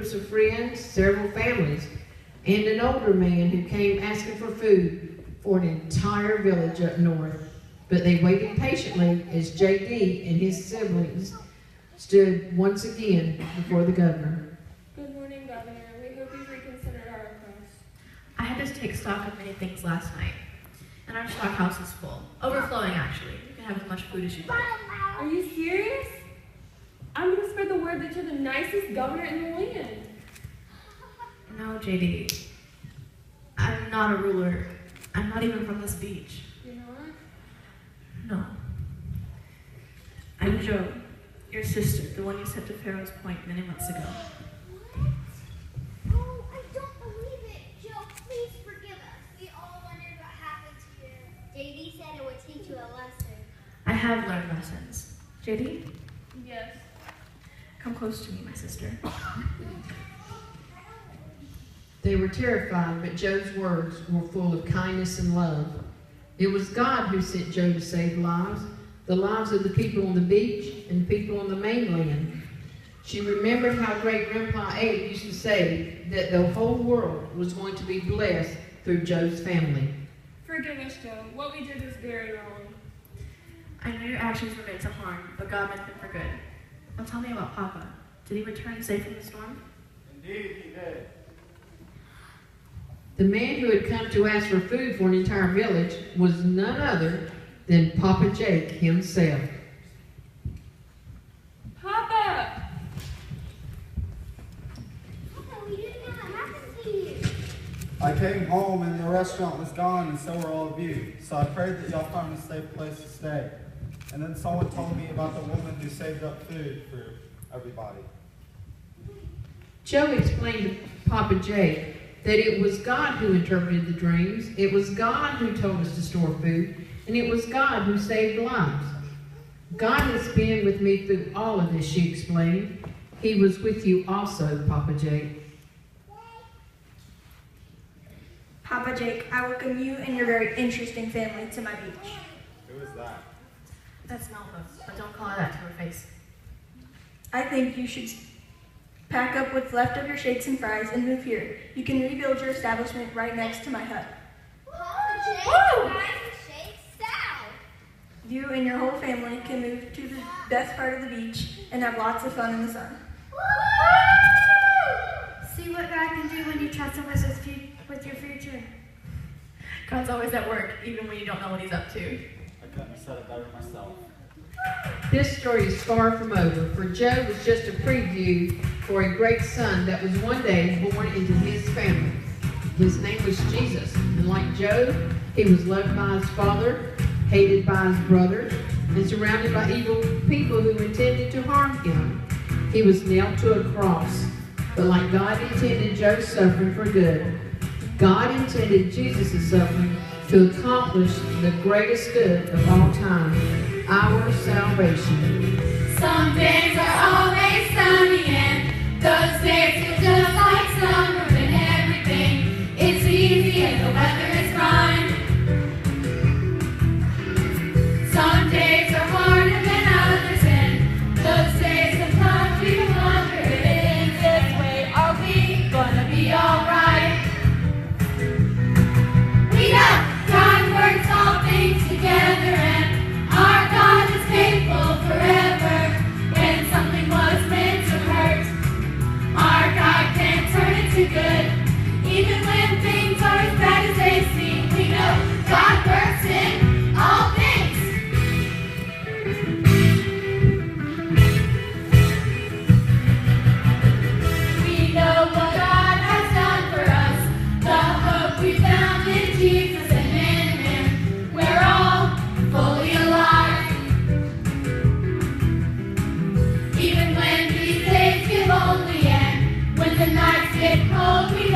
groups of friends, several families, and an older man who came asking for food for an entire village up north. But they waited patiently as J.D. and his siblings stood once again before the governor. Good morning, Governor. We hope you've reconsidered our request. I had to take stock of many things last night, and our stock house is full. Overflowing, actually. You can have as much food as you like. Are you serious? I'm going to spread the word that you're the nicest governor in the land. No, J.D. I'm not a ruler. I'm not even from this beach. You're not? No. I'm Jo, your sister, the one you sent to Pharaoh's Point many months ago. What? Oh, I don't believe it. Joe, please forgive us. We all wondered what happened to you. JD said it would teach you a lesson. I have learned lessons. J.D., Yes. come close to me, my sister. They were terrified, but Joe's words were full of kindness and love. It was God who sent Joe to save lives, the lives of the people on the beach and the people on the mainland. She remembered how great-grandpa Abe used to say that the whole world was going to be blessed through Joe's family. Forgive us, Joe. What we did was very wrong. I know your actions were meant to harm, but God meant them for good. Now tell me about Papa. Did he return safe from the storm? Indeed, he did. The man who had come to ask for food for an entire village was none other than Papa Jake himself. Papa! Papa, we didn't know what happened to you. I came home and the restaurant was gone and so were all of you. So I prayed that y'all found a safe place to stay. And then someone told me about the woman who saved up food for everybody. Joe explained to Papa Jake that it was God who interpreted the dreams, it was God who told us to store food, and it was God who saved lives. God has been with me through all of this, she explained. He was with you also, Papa Jake. Papa Jake, I welcome you and your very interesting family to my beach. Who is that? That's Melba, but don't call her that to her face. I think you should pack up what's left of your shakes and fries and move here. You can rebuild your establishment right next to my hut. Papa Jake, fries and shakes south. You and your whole family can move to the best part of the beach and have lots of fun in the sun. See what God can do when you trust Him with your future. God's always at work, even when you don't know what He's up to. I couldn't have said it better myself. This story is far from over, for Joe was just a preview for a great son that was one day born into his family. His name was Jesus, and like Joe, he was loved by his father, hated by his brothers, and surrounded by evil people who intended to harm him. He was nailed to a cross, but like God intended Joe's suffering for good, God intended Jesus' suffering to accomplish the greatest good of all time, our salvation. Some days are always sunny and those days feel just like summer when everything is easy and the weather is fine. Some days are harder than others and those days sometimes we wonder if it is this way, are we gonna be alright? We know God works all things together and our God is faithful forever. When something was meant to hurt, our God can turn it to good. Even when things are as bad as they seem, we know God works in all things. We know what God has done for us, the hope we found in Jesus, and in Him we're all fully alive. Even when these days get lonely and when the nights get cold, we